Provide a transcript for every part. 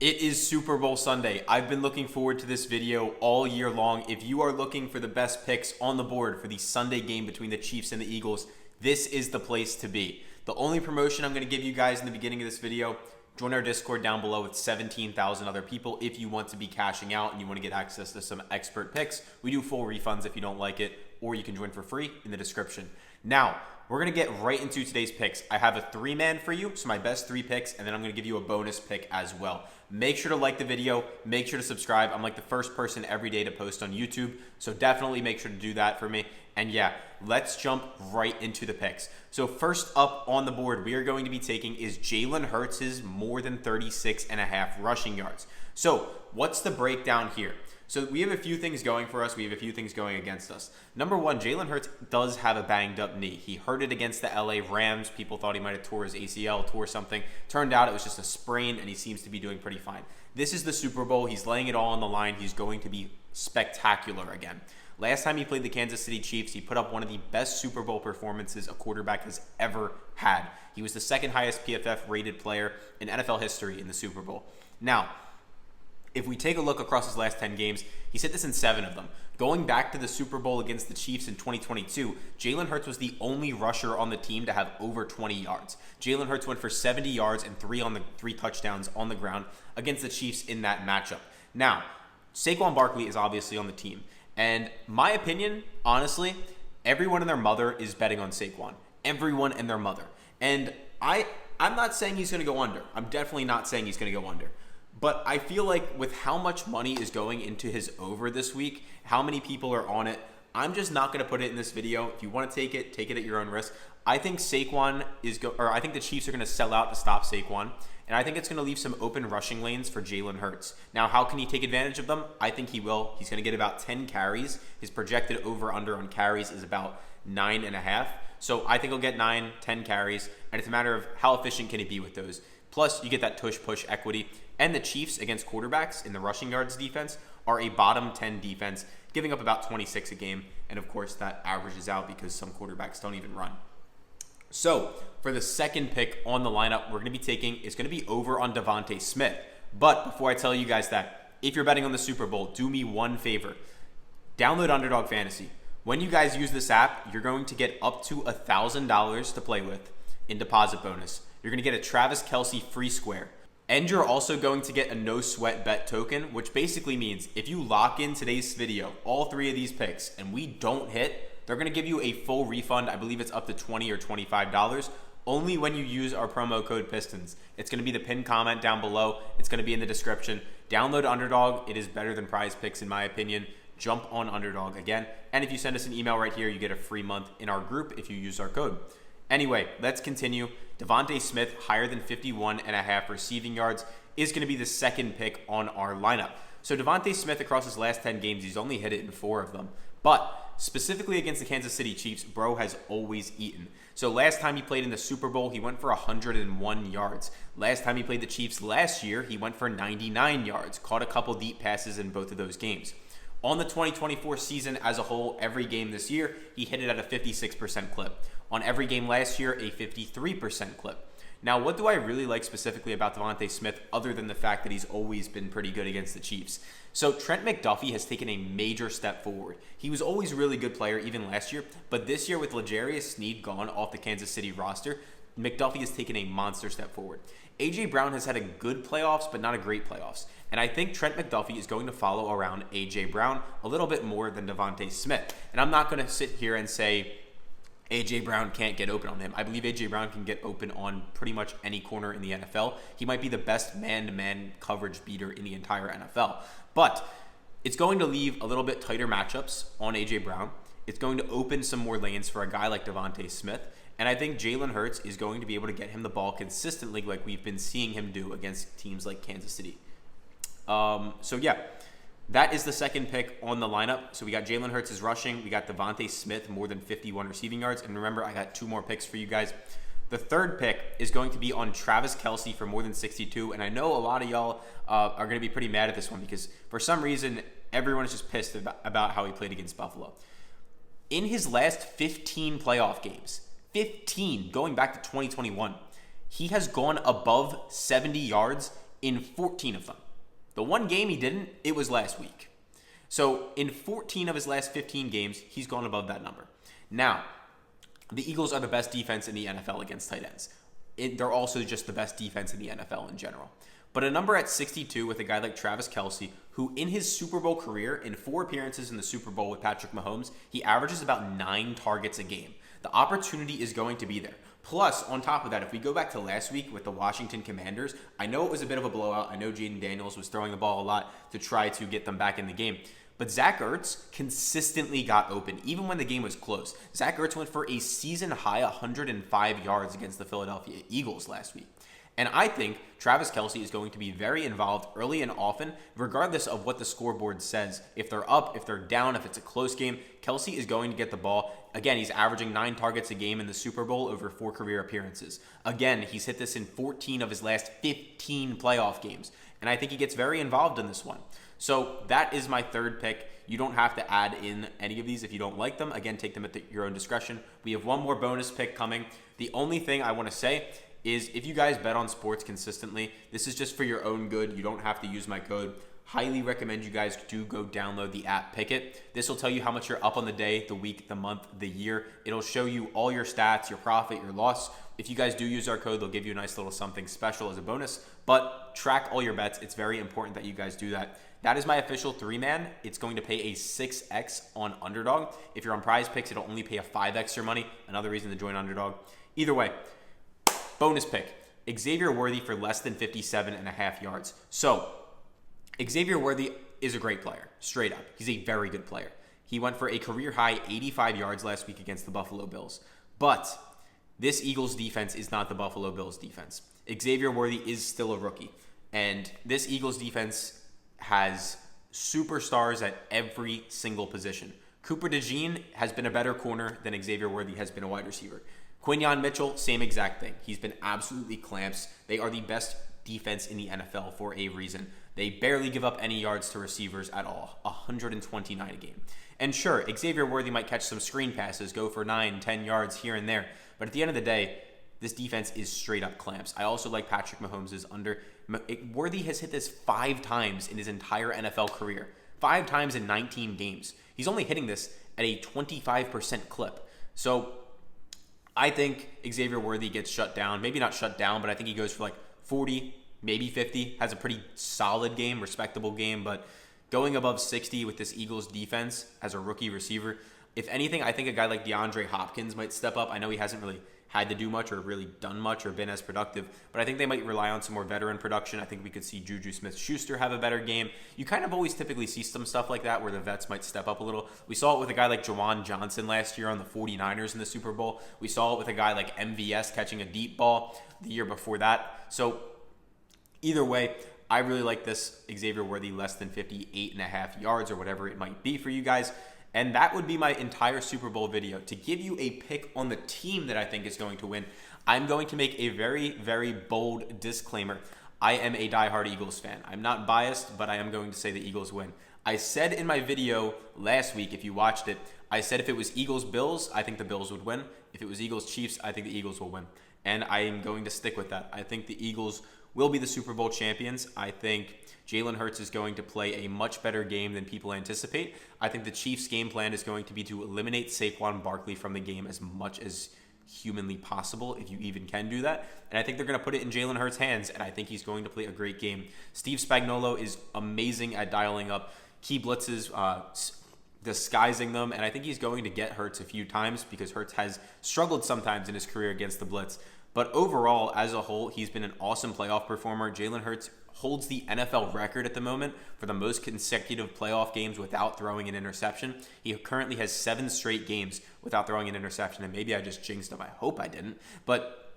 It is Super Bowl Sunday. I've been looking forward to this video all year long. If you are looking for the best picks on the board for the Sunday game between the Chiefs and the Eagles, this is the place to be. The only promotion I'm going to give you guys in the beginning of this video, join our Discord down below with 17,000 other people if you want to be cashing out and you want to get access to some expert picks. We do full refunds if you don't like it, or you can join for free in the description. Now, we're going to get right into today's picks. I have a three-man for you, so my best three picks, and then I'm going to give you a bonus pick as well. Make sure to like the video. Make sure to subscribe. I'm like the first person every day to post on YouTube, so definitely make sure to do that for me. And yeah, let's jump right into the picks. So first up on the board we are going to be taking is Jalen Hurts' more than 36.5 rushing yards. So what's the breakdown here? So we have a few things going for us. We have a few things going against us. Number one, Jalen Hurts does have a banged up knee. He hurt it against the LA Rams. People thought he might have tore his ACL, tore something. Turned out it was just a sprain, and he seems to be doing pretty fine. This is the Super Bowl. He's laying it all on the line. He's going to be spectacular again. Last time he played the Kansas City Chiefs, he put up one of the best Super Bowl performances a quarterback has ever had. He was the second highest PFF rated player in NFL history in the Super Bowl. Now, if we take a look across his last 10 games, he's hit this in 7 of them. Going back to the Super Bowl against the Chiefs in 2022, Jalen Hurts was the only rusher on the team to have over 20 yards. Jalen Hurts went for 70 yards and 3 touchdowns on the ground against the Chiefs in that matchup. Now, Saquon Barkley is obviously on the team. And my opinion, honestly, everyone and their mother is betting on Saquon. Everyone and their mother. And I'm not saying he's going to go under. I'm definitely not saying he's going to go under. But I feel like with how much money is going into his over this week, how many people are on it, I'm just not going to put it in this video. If you want to take it at your own risk. I think I think the Chiefs are going to sell out to stop Saquon, and I think it's going to leave some open rushing lanes for Jalen Hurts. Now, how can he take advantage of them? I think he will. He's going to get about 10 carries. His projected over-under on carries is about 9.5. So I think he'll get 9-10 carries, and it's a matter of how efficient can he be with those. Plus, you get that tush-push equity. And the Chiefs against quarterbacks in the rushing yards defense are a bottom 10 defense, giving up about 26 a game. And of course, that averages out because some quarterbacks don't even run. So for the second pick on the lineup we're going to be taking is going to be over on DeVonta Smith. But before I tell you guys that, if you're betting on the Super Bowl, do me one favor. Download Underdog Fantasy. When you guys use this app, you're going to get up to $1,000 to play with in deposit bonus. You're going to get a Travis Kelce free square. And you're also going to get a no sweat bet token, which basically means if you lock in today's video, all 3 of these picks, and we don't hit, they're going to give you a full refund. I believe it's up to $20 or $25, only when you use our promo code PISTONS. It's going to be the pinned comment down below. It's going to be in the description. Download Underdog. It is better than PrizePicks in my opinion. Jump on Underdog again. And if you send us an email right here, you get a free month in our group if you use our code. Anyway, let's continue. DeVonta Smith, higher than 51.5 receiving yards, is going to be the second pick on our lineup. So DeVonta Smith, across his last 10 games, he's only hit it in 4 of them. But specifically against the Kansas City Chiefs, bro has always eaten. So last time he played in the Super Bowl, he went for 101 yards. Last time he played the Chiefs last year, he went for 99 yards. Caught a couple deep passes in both of those games. On the 2024 season as a whole, every game this year, he hit it at a 56% clip. On every game last year, a 53% clip. Now, what do I really like specifically about DeVonta Smith other than the fact that he's always been pretty good against the Chiefs? So Trent McDuffie has taken a major step forward. He was always a really good player even last year, but this year with L'Jarius Sneed gone off the Kansas City roster, McDuffie has taken a monster step forward. A.J. Brown has had a good playoffs, but not a great playoffs. And I think Trent McDuffie is going to follow around A.J. Brown a little bit more than DeVonta Smith. And I'm not going to sit here and say A.J. Brown can't get open on him. I believe A.J. Brown can get open on pretty much any corner in the NFL. He might be the best man-to-man coverage beater in the entire NFL. But it's going to leave a little bit tighter matchups on A.J. Brown. It's going to open some more lanes for a guy like DeVonta Smith. And I think Jalen Hurts is going to be able to get him the ball consistently like we've been seeing him do against teams like Kansas City. So yeah, that is the second pick on the lineup. So we got Jalen Hurts is rushing. We got DeVonta Smith, more than 51 receiving yards. And remember, I got 2 more picks for you guys. The third pick is going to be on Travis Kelce for more than 62. And I know a lot of y'all are going to be pretty mad at this one because for some reason, everyone is just pissed about how he played against Buffalo. In his last 15 playoff games, 15, going back to 2021, he has gone above 70 yards in 14 of them. The one game he didn't, it was last week. So in 14 of his last 15 games, he's gone above that number. Now, the Eagles are the best defense in the NFL against tight ends. They're also just the best defense in the NFL in general. But a number at 62 with a guy like Travis Kelce, who in his Super Bowl career, in 4 appearances in the Super Bowl with Patrick Mahomes, he averages about 9 targets a game. The opportunity is going to be there. Plus, on top of that, if we go back to last week with the Washington Commanders, I know it was a bit of a blowout. I know Jaden Daniels was throwing the ball a lot to try to get them back in the game. But Zach Ertz consistently got open, even when the game was close. Zach Ertz went for a season-high 105 yards against the Philadelphia Eagles last week. And I think Travis Kelce is going to be very involved early and often, regardless of what the scoreboard says. If they're up, if they're down, if it's a close game, Kelce is going to get the ball. Again, he's averaging 9 targets a game in the Super Bowl over 4 career appearances. Again, he's hit this in 14 of his last 15 playoff games. And I think he gets very involved in this one. So that is my third pick. You don't have to add in any of these if you don't like them. Again, take them at your own discretion. We have one more bonus pick coming. The only thing I want to say is if you guys bet on sports consistently, this is just for your own good. You don't have to use my code. Highly recommend you guys do go download the app Pikkit. This will tell you how much you're up on the day, the week, the month, the year. It'll show you all your stats, your profit, your loss. If you guys do use our code, they'll give you a nice little something special as a bonus. But track all your bets. It's very important that you guys do that. That is my official 3-man. It's going to pay a 6x on Underdog. If you're on PrizePicks, it'll only pay a 5x your money. Another reason to join Underdog. Either way, bonus pick. Xavier Worthy for less than 57.5 yards. So, Xavier Worthy is a great player, straight up. He's a very good player. He went for a career-high 85 yards last week against the Buffalo Bills. But this Eagles defense is not the Buffalo Bills defense. Xavier Worthy is still a rookie. And this Eagles defense has superstars at every single position. Cooper DeJean has been a better corner than Xavier Worthy has been a wide receiver. Quinyon Mitchell, same exact thing. He's been absolutely clamps. They are the best defense in the NFL for a reason. They barely give up any yards to receivers at all. 129 a game. And sure, Xavier Worthy might catch some screen passes, go for 9, 10 yards here and there. But at the end of the day, this defense is straight up clamps. I also like Patrick Mahomes' under. Worthy has hit this 5 times in his entire NFL career. 5 times in 19 games. He's only hitting this at a 25% clip. So I think Xavier Worthy gets shut down. Maybe not shut down, but I think he goes for like 40, maybe 50. Has a pretty solid game, respectable game. But going above 60 with this Eagles defense as a rookie receiver, if anything, I think a guy like DeAndre Hopkins might step up. I know he hasn't really had to do much or really done much or been as productive, but I think they might rely on some more veteran production. I think we could see Juju Smith-Schuster have a better game. You kind of always typically see some stuff like that where the vets might step up a little. We saw it with a guy like Jawan Johnson last year on the 49ers in the Super Bowl. We saw it with a guy like MVS catching a deep ball the year before that. So either way, I really like this Xavier Worthy less than 58.5 yards or whatever it might be for you guys. And that would be my entire Super Bowl video. To give you a pick on the team that I think is going to win, I'm going to make a very, very bold disclaimer. I am a diehard Eagles fan. I'm not biased, but I am going to say the Eagles win. I said in my video last week, if you watched it, I said if it was Eagles-Bills, I think the Bills would win. If it was Eagles-Chiefs, I think the Eagles will win. And I am going to stick with that. I think the Eagles will be the Super Bowl champions. I think Jalen Hurts is going to play a much better game than people anticipate. I think the Chiefs' game plan is going to be to eliminate Saquon Barkley from the game as much as humanly possible, if you even can do that. And I think they're going to put it in Jalen Hurts' hands, and I think he's going to play a great game. Steve Spagnuolo is amazing at dialing up key blitzes, disguising them, and I think he's going to get Hurts a few times because Hurts has struggled sometimes in his career against the blitz. But overall, as a whole, he's been an awesome playoff performer. Jalen Hurts holds the NFL record at the moment for the most consecutive playoff games without throwing an interception. He currently has 7 straight games without throwing an interception, and maybe I just jinxed him. I hope I didn't. But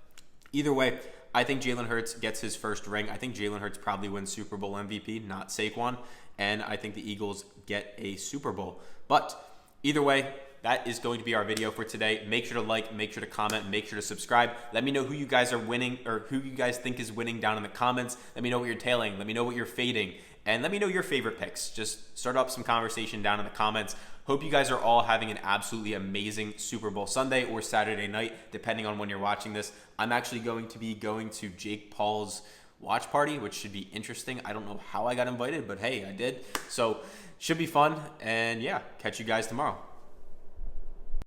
either way, I think Jalen Hurts gets his first ring. I think Jalen Hurts probably wins Super Bowl MVP, not Saquon. And I think the Eagles get a Super Bowl. But either way, that is going to be our video for today. Make sure to like, make sure to comment, make sure to subscribe. Let me know who you guys are winning or who you guys think is winning down in the comments. Let me know what you're tailing. Let me know what you're fading. And let me know your favorite picks. Just start up some conversation down in the comments. Hope you guys are all having an absolutely amazing Super Bowl Sunday or Saturday night, depending on when you're watching this. I'm actually going to be going to Jake Paul's watch party, which should be interesting. I don't know how I got invited, but hey, I did. So should be fun. And yeah, catch you guys tomorrow.